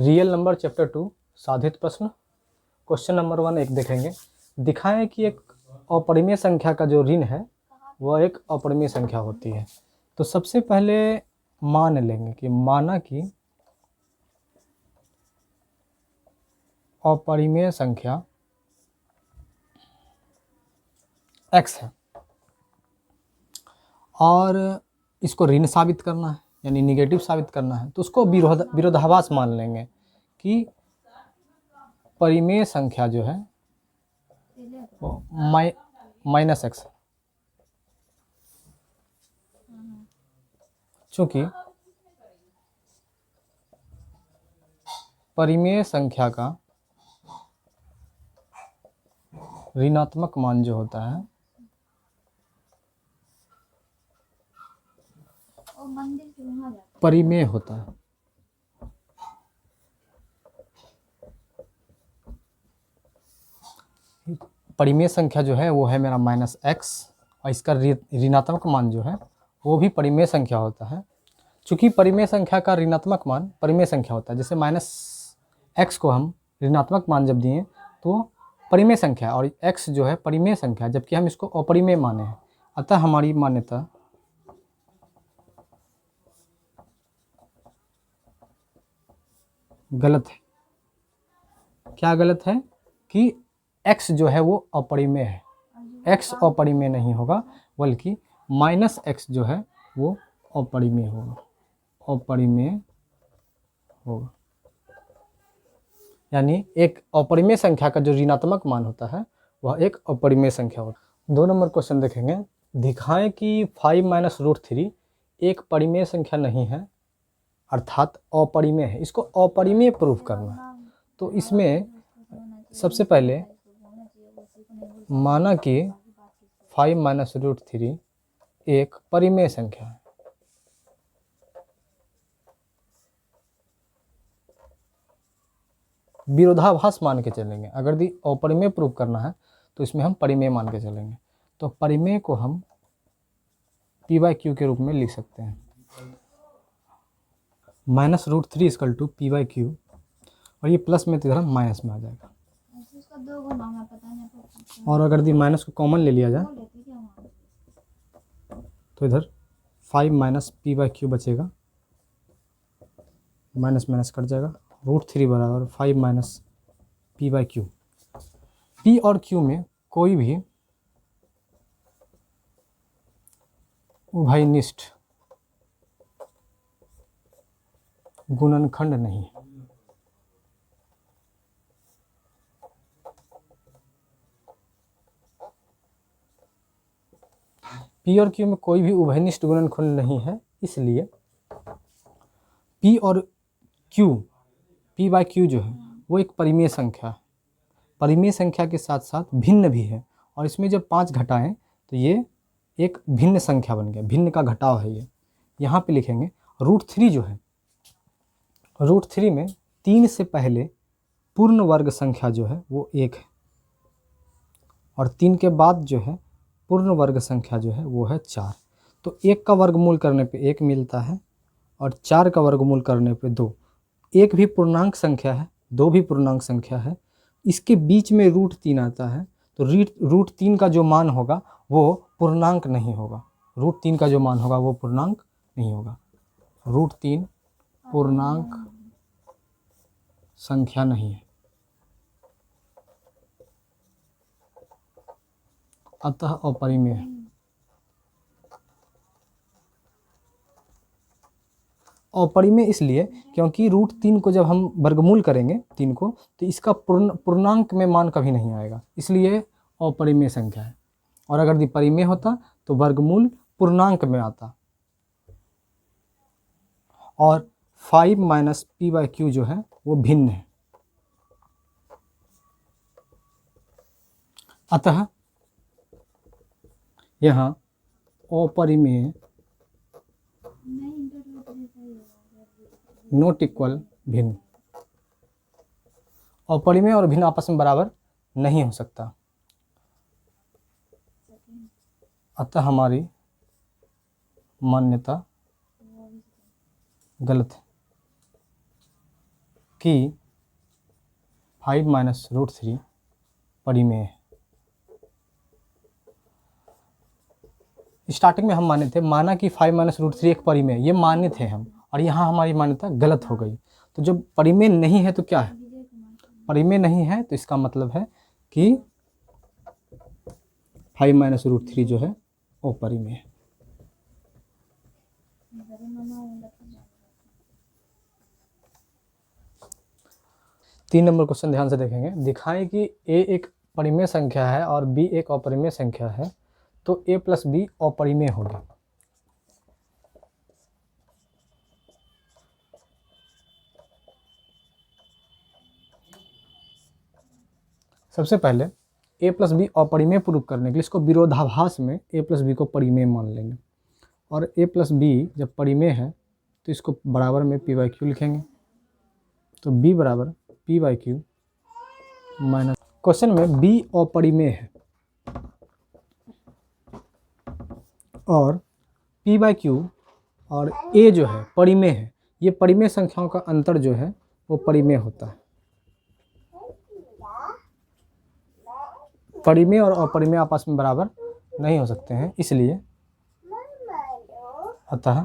Real number chapter 2 साधित प्रश्न question number 1 एक देखेंगे। दिखाएं कि एक अपरिमेय संख्या का जो ऋण है वह एक अपरिमेय संख्या होती है। तो सबसे पहले मान लेंगे कि माना कि अपरिमेय संख्या x है और इसको ऋण साबित करना है यानी निगेटिव साबित करना है, तो उसको विरोधाभास मान लेंगे कि परिमेय संख्या जो है वो माइनस एक्स है। चूंकि परिमेय संख्या का ऋणात्मक मान जो होता है परिमेय होता है। परिमेय संख्या जो है वो है मेरा माइनस एक्स और इसका ऋणात्मक मान जो है वो भी परिमेय संख्या होता है। चूंकि परिमेय संख्या का ऋणात्मक मान परिमेय संख्या होता है, जैसे माइनस एक्स को हम ऋणात्मक मान जब दिए तो परिमेय संख्या और x जो है परिमेय संख्या, जबकि हम इसको अपरिमेय माने हैं। अतः हमारी मान्यता गलत है। क्या गलत है कि x जो है वो अपरिमेय है। x अपरिमेय नहीं होगा बल्कि माइनस एक्स जो है वो अपरिमेय होगा, अपरिमेय होगा। यानी एक अपरिमेय संख्या का जो ऋणात्मक मान होता है वह एक अपरिमेय संख्या होता है। 2 नंबर क्वेश्चन देखेंगे। दिखाएं कि 5 माइनस रूट 3 एक परिमेय संख्या नहीं है अर्थात अपरिमेय है। इसको अपरिमेय प्रूफ करना है। तो इसमें सबसे पहले माना कि 5 माइनस रूट 3 एक परिमेय संख्या है। विरोधाभास मान के चलेंगे। अगर यदि अपरिमेय प्रूफ करना है तो इसमें हम परिमेय मान के चलेंगे। तो परिमेय को हम p/q के रूप में लिख सकते हैं। Minus root 3 equal to p/q और ये प्लस में तो इधर माइनस में आ जाएगा। और अगर यदि माइनस को कॉमन ले लिया जाए तो इधर 5 माइनस p/q बचेगा, माइनस माइनस कट जाएगा। रूट 3 बराबर 5 माइनस p/q। p और q में कोई भी उभयनिष्ठ गुणनखंड नहीं है। p और q में कोई भी उभयनिष्ठ गुणनखंड नहीं है, इसलिए p और q p/q जो है वो एक परिमेय संख्या है। परिमेय संख्या के साथ साथ भिन्न भी है और इसमें जब 5 घटाएं तो ये एक भिन्न संख्या बन गया, भिन्न का घटाव है ये। यहाँ पे लिखेंगे रूट 3 जो है, रूट 3 में 3 से पहले पूर्ण वर्ग संख्या जो है वो 1 है और 3 के बाद जो है पूर्ण वर्ग संख्या जो है वो है 4। तो 1 का वर्गमूल करने पे 1 मिलता है और 4 का वर्गमूल करने पे 2। 1 भी पूर्णांक संख्या है, 2 भी पूर्णांक संख्या है। इसके बीच में रूट 3 आता है तो रूट 3 का जो मान होगा वो पूर्णांक नहीं होगा। रूट 3 का जो मान होगा वो पूर्णांक नहीं होगा। रूट 3 पूर्णांक संख्या नहीं है, अतः अपरिमेय है। अपरिमेय इसलिए क्योंकि रूट 3 को जब हम वर्गमूल करेंगे 3 को तो इसका पूर्णांक में मान कभी नहीं आएगा, इसलिए अपरिमेय संख्या है। और अगर यदि परिमेय होता तो वर्गमूल पूर्णांक में आता। और 5 माइनस p/q जो है वो भिन्न है, अतः यहाँ अपरिमेय नॉट इक्वल भिन्न। अपरिमेय और भिन्न आपस में बराबर नहीं हो सकता, अतः हमारी मान्यता गलत है। कि 5 - √3 परिमेय है। स्टार्टिंग में हम माना कि 5 - √3 एक परिमेय, ये माने थे हम, और यहाँ हमारी मान्यता गलत हो गई। तो जब परिमेय नहीं है तो क्या है? परिमेय नहीं है तो इसका मतलब है कि 5 - √3 जो है वो परिमेय है। तीन नंबर क्वेश्चन ध्यान से देखेंगे। दिखाएं कि a एक परिमेय संख्या है और b एक अपरिमेय संख्या है, तो a + b अपरिमेय होगी। सबसे पहले a + b अपरिमेय प्रूव करने के लिए इसको विरोधाभास में a + b को परिमेय मान लेंगे, और a + b जब परिमेय है तो इसको बराबर में p/q लिखेंगे। तो b बराबर p/q माइनस, क्वेश्चन में b अपरिमेय है और p/q और a जो है परिमेय है। ये परिमेय संख्याओं का अंतर जो है वो परिमेय होता है। परिमेय और अपरिमेय आपस में बराबर नहीं हो सकते हैं, इसलिए अतः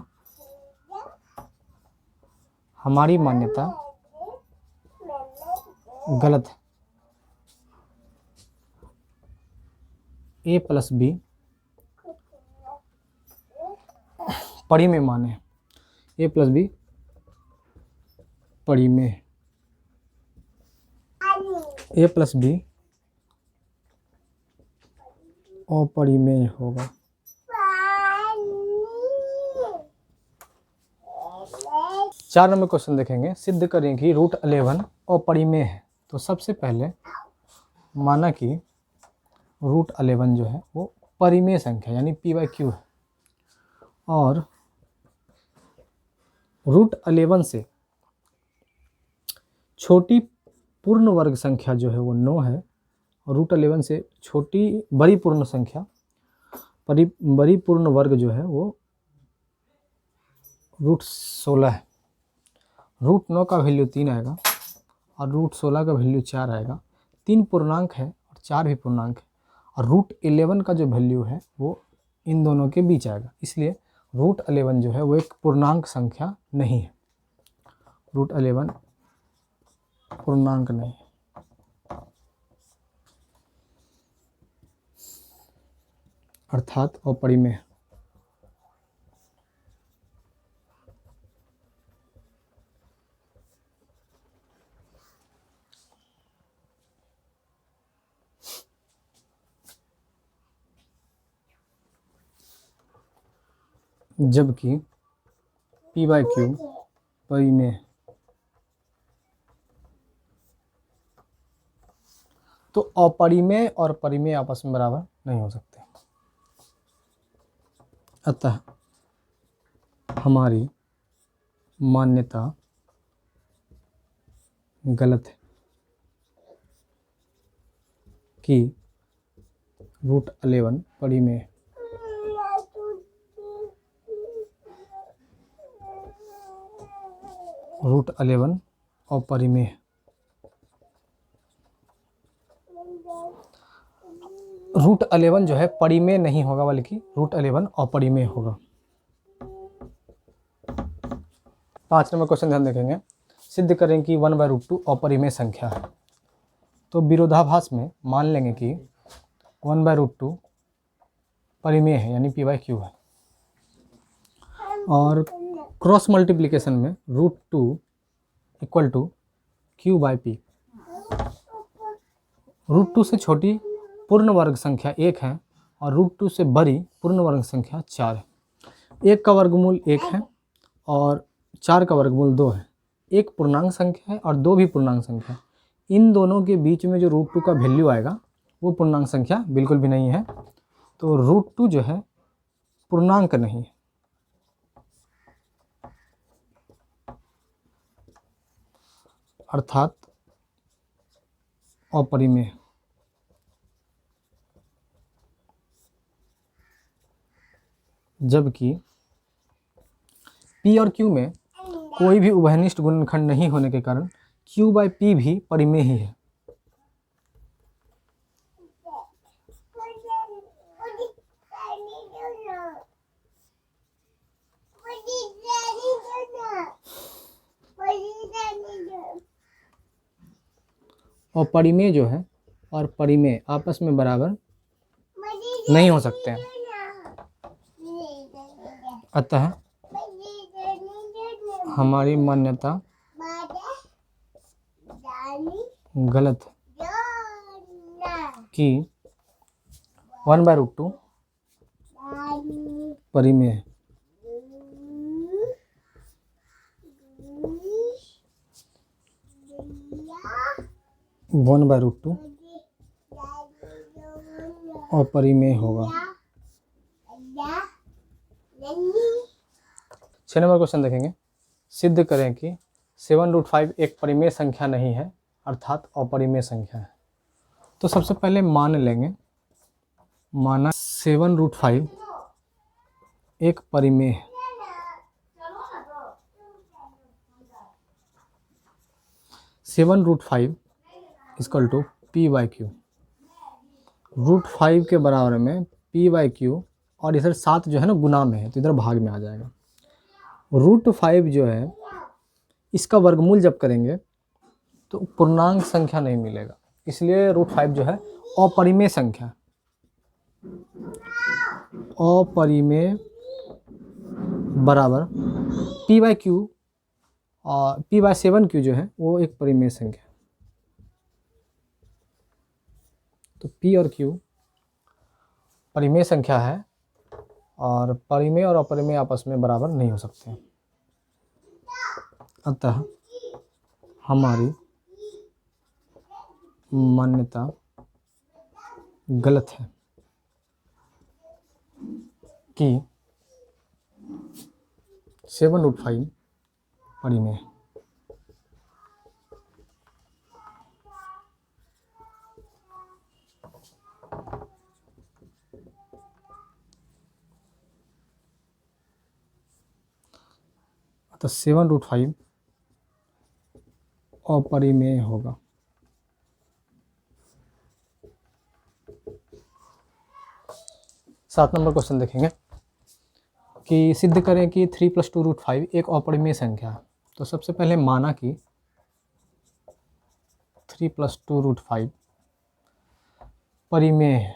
हमारी मान्यता गलत है। a + b परिमेय माने, a + b परिमेय, a + b अपरिमेय होगा। चार नंबर क्वेश्चन देखेंगे। सिद्ध करें कि √11 अपरिमेय है। तो सबसे पहले माना कि √11 जो है वो परिमेय संख्या यानी p/q है, और √11 से छोटी पूर्ण वर्ग संख्या जो है वो 9 है, और √11 से बड़ी पूर्ण संख्या बड़ी पूर्ण वर्ग जो है वो √16 है। √9 का वैल्यू 3 आएगा और √16 का वैल्यू 4 आएगा। 3 पूर्णांक है और 4 भी पूर्णांक है, और √11 का जो वैल्यू है वो इन दोनों के बीच आएगा, इसलिए √11 जो है वो एक पूर्णांक संख्या नहीं है। √11 पूर्णांक नहीं है, अर्थात अपरिमेय है। जबकि p/q परिमेय है। तो अपरिमेय और परिमेय आपस में बराबर नहीं हो सकते, अतः हमारी मान्यता गलत है कि √11 परिमेय है। √11 अपरिमेय है। √11 जो है परिमेय नहीं होगा, बल्कि √11 अपरिमेय होगा। 5 नंबर क्वेश्चन ध्यान देखेंगे। सिद्ध करें कि 1/√2 अपरिमेय संख्या है। तो विरोधाभास में मान लेंगे कि 1/√2 परिमेय है यानी p/q है, और क्रॉस मल्टीप्लिकेशन में √2 = q/p। √2 से छोटी पूर्ण वर्ग संख्या 1 है और √2 से बड़ी पूर्ण वर्ग संख्या 4 है। 1 का वर्गमूल 1 है और 4 का वर्गमूल 2 है। 1 पूर्णांक संख्या है और 2 भी पूर्णांक संख्या है। इन दोनों के बीच में जो √2 का वैल्यू आएगा वो पूर्णांक संख्या बिल्कुल भी नहीं है। तो √2 जो है पूर्णांक नहीं है, अर्थात अपरिमेय। जबकि p और q में कोई भी उभयनिष्ठ गुणनखंड नहीं होने के कारण Q/P भी परिमेय ही है। और परिमेय जो है और परिमेय आपस में बराबर नहीं हो सकते हैं। अतः हमारी मान्यता गलत है कि 1/√2 परिमेय है। वन बाय रूट टू अपरिमेय होगा। 6 नंबर क्वेश्चन देखेंगे। सिद्ध करें कि 7√5 एक परिमेय संख्या नहीं है अर्थात अपरिमेय संख्या है। तो सबसे पहले मान लेंगे, माना 7√5 एक परिमेय है। (7√5) इक्वल टू P/Q। √5 के बराबर में P/Q, और इधर 7 जो है ना गुना में है तो इधर भाग में आ जाएगा। √5 जो है इसका वर्गमूल जब करेंगे तो पूर्णांक संख्या नहीं मिलेगा, इसलिए √5 जो है अपरिमेय संख्या, अपरिमेय बराबर P/Q, और P/7Q जो है वो एक परिमेय संख्या। तो P और Q परिमेय संख्या है और परिमेय और अपरिमेय आपस में बराबर नहीं हो सकते। अतः हमारी मान्यता गलत है कि 7√5 परिमेय है। अतः 7√5 अपरिमेय होगा। सात नंबर क्वेश्चन देखेंगे कि सिद्ध करें कि 3 + 2√5 एक अपरिमेय संख्या है। तो सबसे पहले माना कि 3 + 2√5 परिमेय है।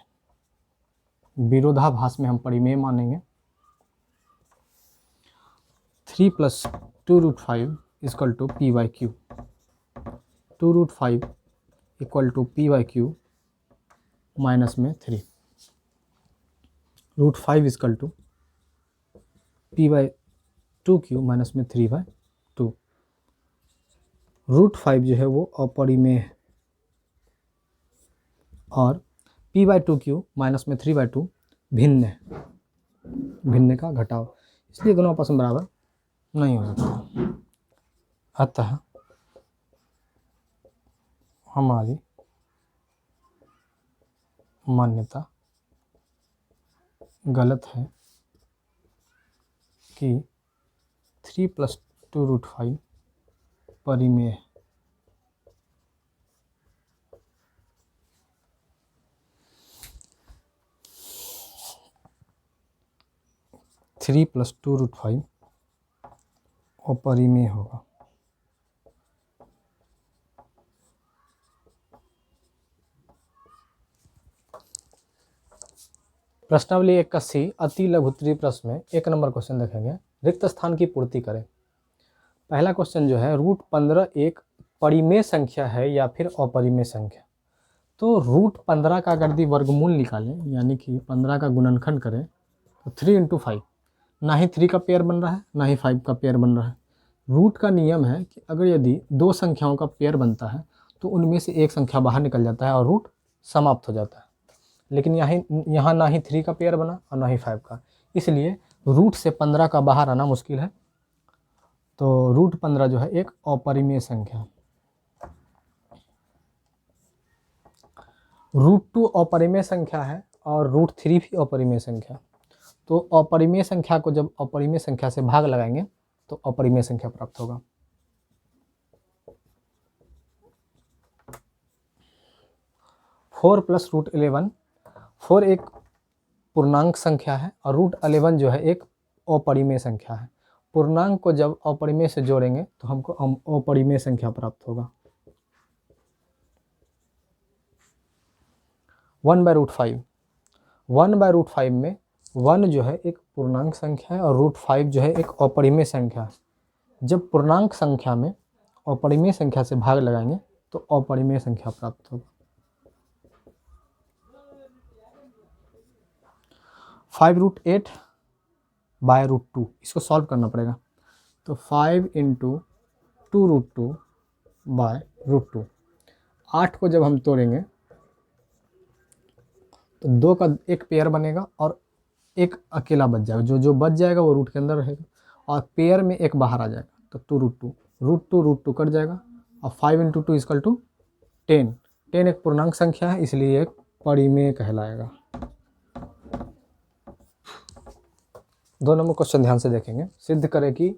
विरोधाभास में हम परिमेय मानेंगे। 3 + 2√5 equal to P/Q। 2√5 equal to P/Q minus में 3। √5 इक्वल टू P/2Q माइनस में 3/2। √5 जो है वो अपरिमेय है और P/2Q माइनस में 3/2 भिन्न है, भिन्न का घटाव, इसलिए दोनों आपस में बराबर नहीं हो सकता। अतः हमारी मान्यता गलत है कि 3 + 2√5 परिमेय है। थ्री प्लस 2√5 अपरिमेय होगा। प्रश्नावली 81 अति लघुत्तरीय प्रश्न में 1 नंबर क्वेश्चन देखेंगे। रिक्त स्थान की पूर्ति करें। पहला क्वेश्चन जो है √15 एक परिमेय संख्या है या फिर अपरिमेय संख्या। तो √15 का अगर यदि वर्गमूल निकालें, यानी कि 15 का गुणनखंड करें तो 3 × 5, ना ही 3 का पेयर बन रहा है ना ही 5 का पेयर बन रहा है। रूट का नियम है कि अगर यदि दो संख्याओं का पेयर बनता है तो उनमें से एक संख्या बाहर निकल जाता है और रूट समाप्त हो जाता है। लेकिन यहाँ ना ही 3 का पेयर बना और ना ही 5 का, इसलिए रूट से 15 का बाहर आना मुश्किल है। तो √15 जो है एक अपरिमेय संख्या। √2 अपरिमेय संख्या है और √3 भी अपरिमेय संख्या। तो अपरिमेय संख्या को जब अपरिमेय संख्या से भाग लगाएंगे तो अपरिमेय संख्या प्राप्त होगा। 4 प्लस रूट 11, 4 एक पूर्णांक संख्या है और रूट 11 जो है एक अपरिमेय संख्या है। पूर्णांक को जब अपरिमेय से जोड़ेंगे तो हमको अपरिमेय संख्या प्राप्त होगा। 1/√5, 1/√5 में 1 जो है एक पूर्णांक संख्या है और √5 जो है एक अपरिमेय संख्या है। जब पूर्णांक संख्या में अपरिमेय संख्या से भाग लगाएंगे तो अपरिमेय संख्या प्राप्त होगा। 5√8/√2, इसको सॉल्व करना पड़ेगा। तो 5 × 2√2/√2, 8 को जब हम तोड़ेंगे तो 2 का एक पेयर बनेगा और एक अकेला बच जाएगा। जो बच जाएगा वो रूट के अंदर रहेगा और पेयर में एक बाहर आ जाएगा। तो 2√2 कट जाएगा और 5 × 2 = 10। 10 एक पूर्णांक संख्या है, इसलिए एक परिमेय कहलाएगा। 2 नंबर क्वेश्चन ध्यान से देखेंगे। सिद्ध करें कि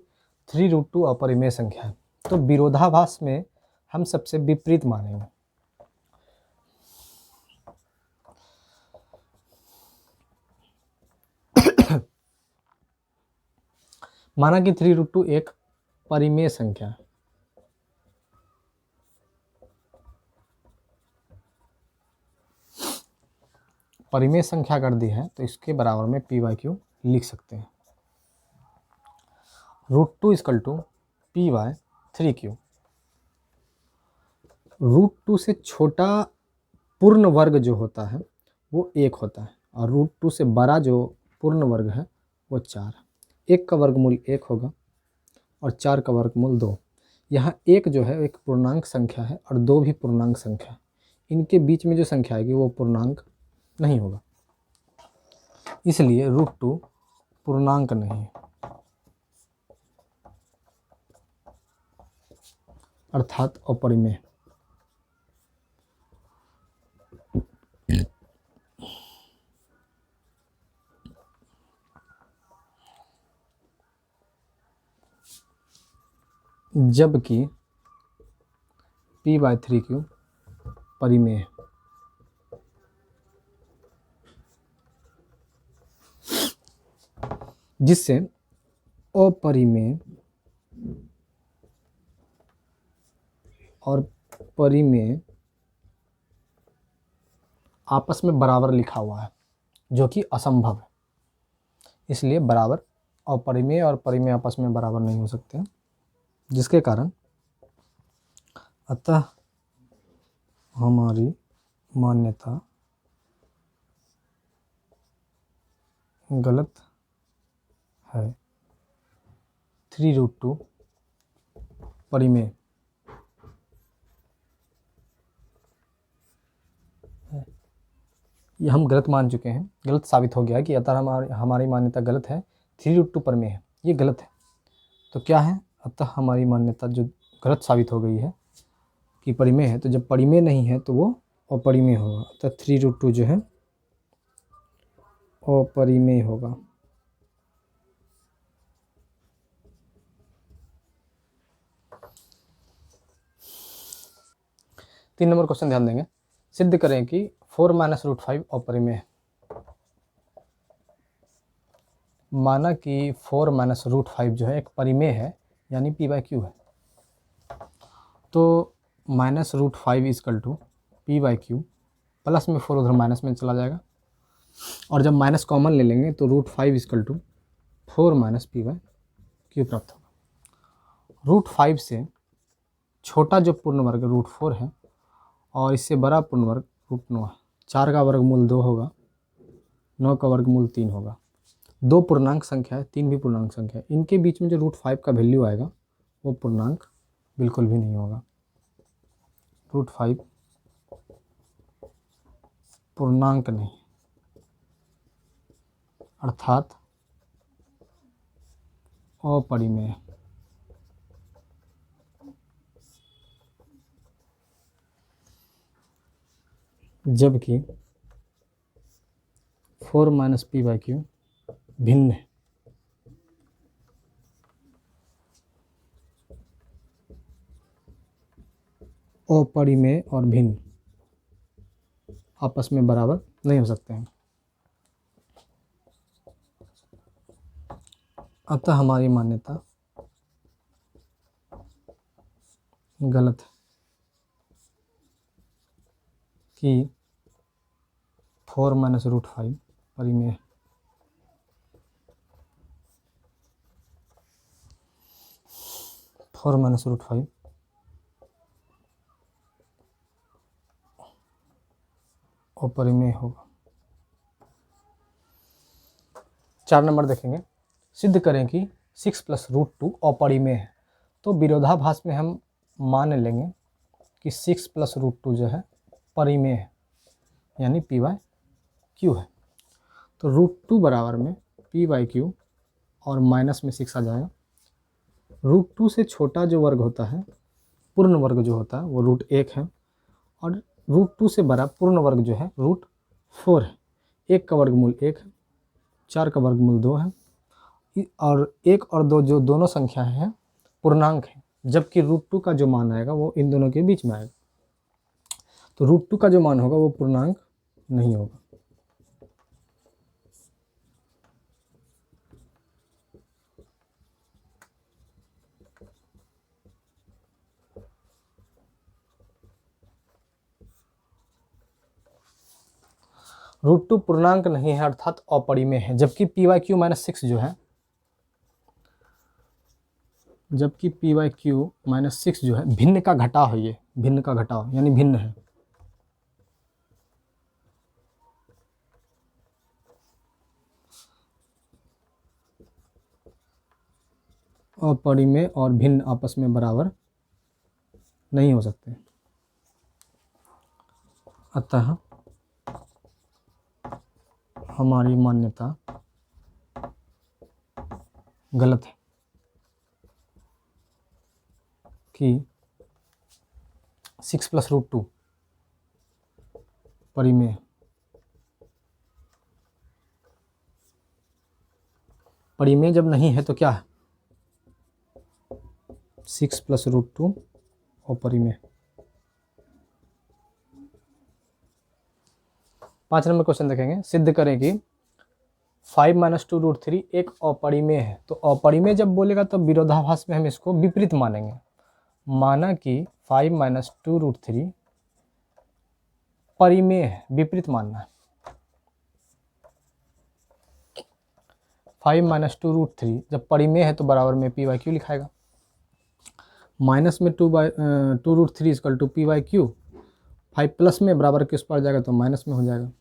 3√2 अपरिमेय संख्या है। तो विरोधाभास में हम सबसे विपरीत मानेंगे। माना कि 3√2 एक परिमेय संख्या है। परिमेय संख्या कर दी है तो इसके बराबर में p/q लिख सकते हैं। √2 = p/3q। √2 से छोटा पूर्ण वर्ग जो होता है वो 1 होता है और √2 से बड़ा जो पूर्ण वर्ग है वो 4 है। 1 का वर्गमूल 1 होगा और 4 का वर्गमूल 2। यहाँ 1 जो है एक पूर्णांक संख्या है और 2 भी पूर्णांक संख्या है। इनके बीच में जो संख्या आएगी वो पूर्णांक नहीं होगा, इसलिए √2 पूर्णांक नहीं है, अर्थात अपरिमेय। जबकि p/3q परिमेय है। जिससे अपरिमेय और परिमेय आपस में बराबर लिखा हुआ है, जो कि असंभव है। इसलिए बराबर अपरिमेय और परिमेय आपस में बराबर नहीं हो सकते हैं, जिसके कारण अतः हमारी मान्यता गलत है। 3√2 परिमेय ये हम गलत मान चुके हैं, गलत साबित हो गया है कि अतः हमारी मान्यता गलत है। 3√2 परिमेय है, ये गलत है। तो क्या है? अतः हमारी मान्यता जो गलत साबित हो गई है कि परिमेय है, तो जब परिमेय नहीं है तो वो अपरिमेय होगा। अतः 3√2 जो है अपरिमेय होगा। तीन नंबर क्वेश्चन ध्यान देंगे। सिद्ध करें कि 4 - √5 अपरिमेय है। माना कि 4 - √5 जो है एक परिमेय है, यानी p/q है। तो -√5 = p/q, प्लस में 4 उधर माइनस में चला जाएगा और जब माइनस कॉमन ले लेंगे तो √5 = 4 - p/q प्राप्त होगा। √5 से छोटा जो पूर्ण वर्ग √4 है और इससे बड़ा पूर्ण वर्ग √9 है। 4 का वर्गमूल 2 होगा, 9 का वर्गमूल 3 होगा। 2 पूर्णांक संख्या है, 3 भी पूर्णांक संख्या है। इनके बीच में जो √5 का वैल्यू आएगा वो पूर्णांक बिल्कुल भी नहीं होगा। √5 पूर्णांक नहीं, अर्थात अपरिमेय। जबकि 4 - p/q भिन्न है। अपरिमेय और भिन्न आपस में बराबर नहीं हो सकते हैं। अतः हमारी मान्यता गलत है कि 4 - √5 परिमेय है। फोर माइनस √5 अपरिमेय होगा। 4 नंबर देखेंगे, सिद्ध करें कि 6 + √2 अपरिमेय है। तो विरोधाभास में हम मान लेंगे कि 6 + √2 जो है परिमेय है, यानी p/q है। तो √2 बराबर में p/q और माइनस में 6 आ जाएगा। √2 से छोटा जो वर्ग होता है, पूर्ण वर्ग जो होता है वो √1 है, और √2 से बड़ा पूर्ण वर्ग जो है √4 है। 1 का वर्गमूल 1 है, 4 का वर्गमूल 2 है, और 1 और 2 जो दोनों संख्या हैं पूर्णांक है, जबकि √2 का जो मान आएगा वो इन दोनों के बीच में आएगा। तो √2 का जो मान होगा वो पूर्णांक नहीं होगा। √2 पूर्णांक नहीं है अर्थात अपरिमेय है, जबकि p/q - 6 जो है, जबकि p/q - 6 जो है भिन्न का घटाव है। ये भिन्न का घटाव यानी भिन्न है। अपरिमेय और भिन्न आपस में बराबर नहीं हो सकते। अतः हमारी मान्यता गलत है कि 6 + √2 परिमेय। परिमेय जब नहीं है तो क्या है? 6 + √2 अपरिमेय। 5 नंबर क्वेश्चन देखेंगे, सिद्ध करें कि 5 - 2√3 एक अपरिमेय है। तो अपरिमेय जब बोलेगा तो विरोधाभास में हम इसको विपरीत मानेंगे। माना कि 5 - 2√3 परिमेय है, विपरीत मानना है। 5 - 2√3 जब परिमेय है तो बराबर में p/q लिखाएगा। माइनस में 2√3 = p/q। 5 प्लस में बराबर किस पर जाएगा तो माइनस में हो जाएगा,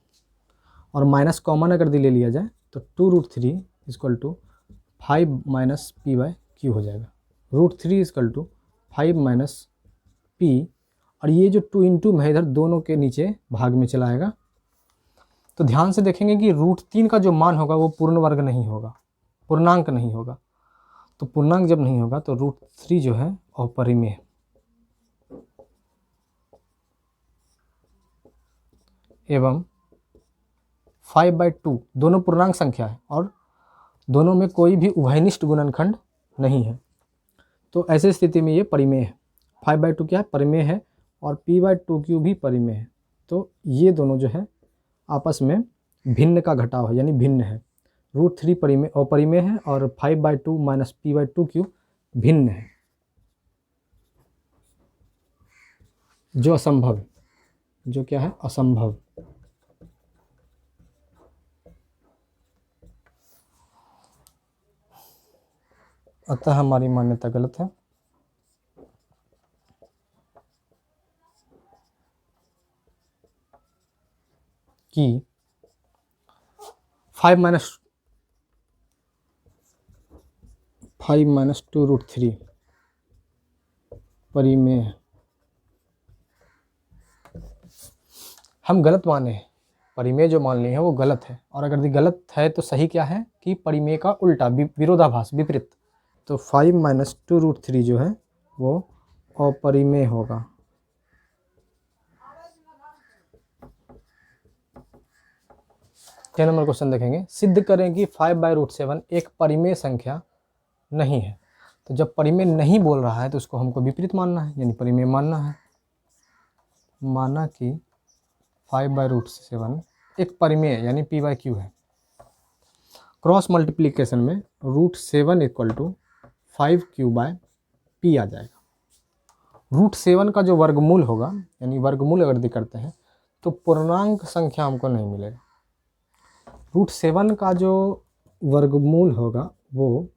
और माइनस कॉमन अगर ले लिया जाए तो 2√3 = 5 - p/q हो जाएगा। √3 = 5 - p, और ये जो 2 × में है इधर दोनों के नीचे भाग में चला आएगा। तो ध्यान से देखेंगे कि √3 का जो मान होगा वो पूर्ण वर्ग नहीं होगा, पूर्णांक नहीं होगा। तो पूर्णांक जब नहीं होगा तो √3 जो है अपरिमेय है। एवं 5/2 दोनों पूर्णांक संख्या है और दोनों में कोई भी उभयनिष्ठ गुणनखंड नहीं है। तो ऐसे स्थिति में ये परिमेय है। 5/2 क्या है? परिमेय है, और p/2q भी परिमेय है। तो ये दोनों जो है आपस में भिन्न का घटाव है, यानी भिन्न है। √3 परिमेय अपरिमेय है और 5/2 - p/2q भिन्न है, जो असंभव है। जो क्या है? असंभव। अतः हमारी मान्यता गलत है कि 5 - 2√3 परिमेय है। हम गलत माने हैं, परिमेय जो मान लिए हैं वो गलत है, और अगर ये गलत है तो सही क्या है कि परिमेय का उल्टा, विरोधाभास, विपरीत। तो 5 - 2√3 जो है वो अपरिमेय होगा। क्या नंबर क्वेश्चन देखेंगे, सिद्ध करें कि 5/√7 एक परिमेय संख्या नहीं है। तो जब परिमेय नहीं बोल रहा है तो उसको हमको विपरीत मानना है, यानी परिमेय मानना है। माना कि 5/√7 एक परिमेय यानी p/q है। क्रॉस मल्टीप्लिकेशन में √7 = 5q/p आ जाएगा। √7 का जो वर्गमूल होगा, यानी वर्गमूल अगर करते हैं तो पूर्णांक संख्या हमको नहीं मिलेगा। √7 का जो वर्गमूल होगा वो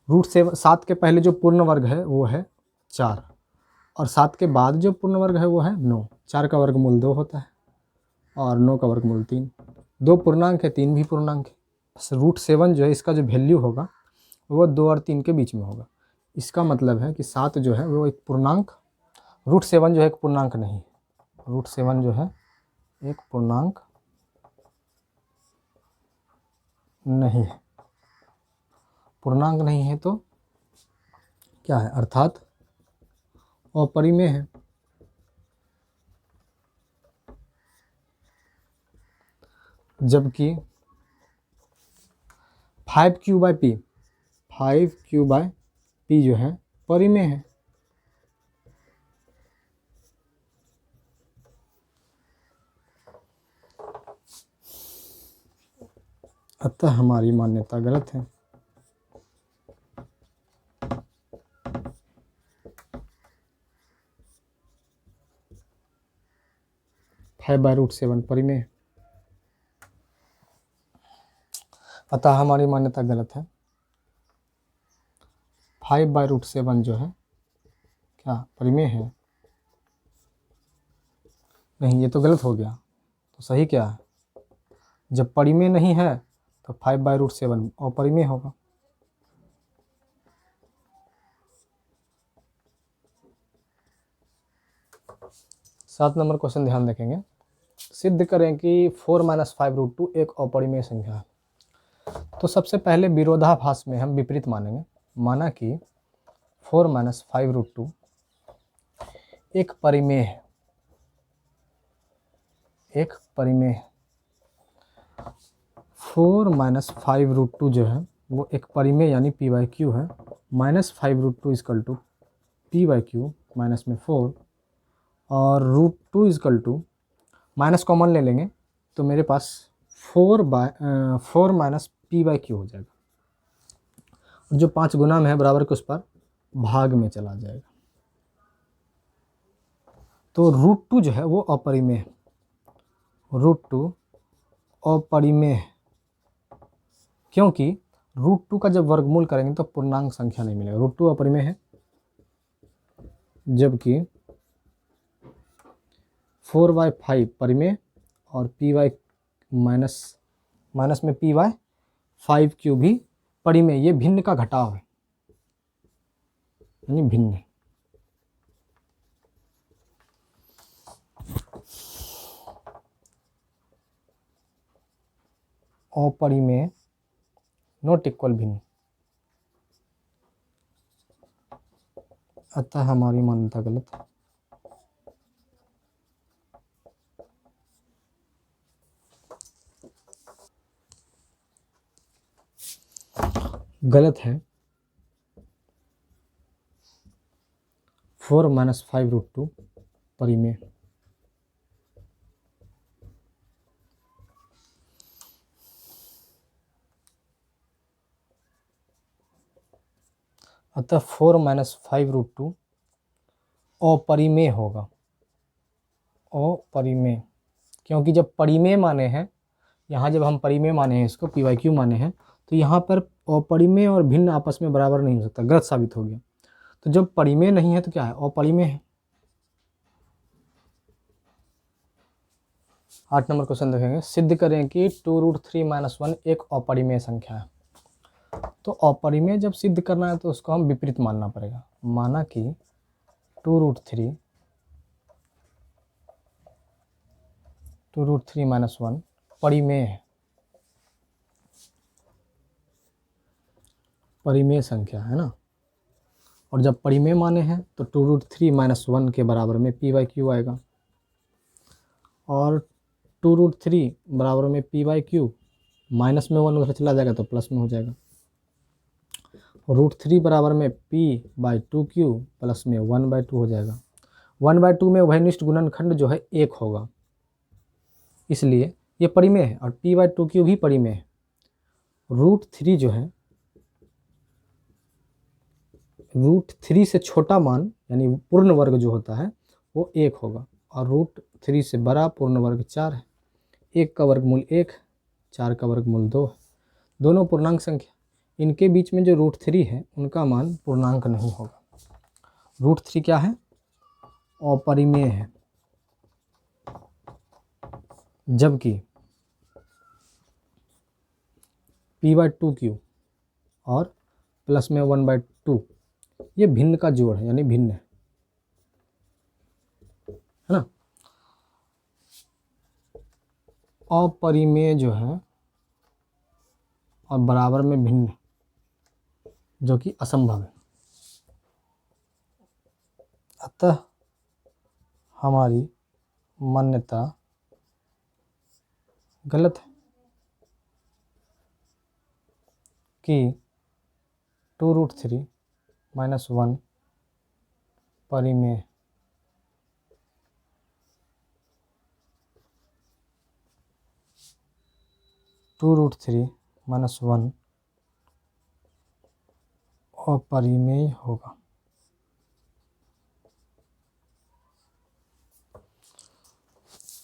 √7 के पहले जो पूर्ण वर्ग है वो है 4 और 7 के बाद जो पूर्ण वर्ग है वो है 9। 4 का वर्गमूल 2 होता है और 9 का वर्गमूल 3। 2 पूर्णांक है, 3 भी पूर्णांक है। √7 जो है इसका जो वैल्यू होगा वो 2 और 3 के बीच में होगा। इसका मतलब है कि 7 जो है वो एक पूर्णांक, √7 जो है एक पूर्णांक नहीं है। √7 जो है एक पूर्णांक नहीं है। पूर्णांक नहीं है तो क्या है, अर्थात अपरिमेय है। जबकि 5q/p जो है परिमेय है। अतः हमारी मान्यता गलत है। (5/√7) परिमेय, अतः हमारी मान्यता गलत है। 5/√7 जो है क्या परिमेय है? नहीं, ये तो गलत हो गया। तो सही क्या है? जब परिमेय नहीं है तो 5/√7 अपरिमेय होगा। सात नंबर क्वेश्चन ध्यान रखेंगे। सिद्ध करें कि 4 - 5√2 एक अपरिमेय संख्या है। तो सबसे पहले विरोधाभास में हम विपरीत मानेंगे। माना कि 4 - 5√2 एक परिमेय है, एक परिमेय है। 4 - 5√2 जो है वो एक परिमेय यानी p/q है। -5√2 = p/q, माइनस में 4 और √2 माइनस कॉमन ले लेंगे तो मेरे पास 4 - p/q हो जाएगा। और जो 5 गुना में है बराबर के उस पर भाग में चला जाएगा। तो √2 जो है वो अपरिमेय है। √2 अपरिमेय है क्योंकि √2 का जब वर्गमूल करेंगे तो पूर्णांक संख्या नहीं मिलेगा। √2 अपरिमेय है, जबकि 4/5 परिमेय और p/ माइनस में p/5q भी परिमेय। ये भिन्न का घटाव है, यानी भिन्न है। अपरिमेय नॉट इक्वल भिन्न, अतः हमारी मान्यता गलत है। गलत है। 4 - 5√2 परिमेय। अतः 4 - 5√2 अपरिमेय होगा। अपरिमेय क्योंकि जब परिमेय माने हैं, यहाँ जब हम परिमेय माने हैं, इसको p/q माने हैं, तो यहाँ पर अपरिमेय और भिन्न आपस में बराबर नहीं हो सकता, गलत साबित हो गया। तो जब परिमेय नहीं है तो क्या है, अपरिमेय है। 8 नंबर क्वेश्चन देखेंगे। सिद्ध करें कि 2√3 - 1 एक अपरिमेय संख्या है। तो अपरिमेय जब सिद्ध करना है तो उसको हम विपरीत मानना पड़ेगा। माना कि 2√3 - 1 परिमेय है, परिमेय संख्या है ना। और जब परिमेय माने हैं तो 2√3 - 1 के बराबर में p/q आएगा। और 2√3 बराबर में p/q, माइनस में 1 उधर चला जाएगा तो प्लस में हो जाएगा। √3 बराबर में p/2q प्लस में 1/2 हो जाएगा। 1/2 में उभयनिष्ठ गुणनखंड जो है 1 होगा। इसलिए ये परिमेय है और p/2q भी परिमेय है। √3 जो है, √3 से छोटा मान यानी पूर्ण वर्ग जो होता है वो 1 होगा और √3 से बड़ा पूर्ण वर्ग 4 है। 1 का वर्गमूल 1, 4 का वर्गमूल 2 है। दोनों पूर्णांक संख्या, इनके बीच में जो √3 है उनका मान पूर्णांक नहीं होगा। √3 क्या है? अपरिमेय है। जबकि p/2q और प्लस में 1/2 ये भिन्न का जोड़ है, यानी भिन्न है ना। अपरिमेय जो है और बराबर में भिन्न, जो कि असंभव है। अतः हमारी मान्यता गलत है कि 2√3 - 1 परिमेय। 2√3 - 1 अपरिमेय होगा।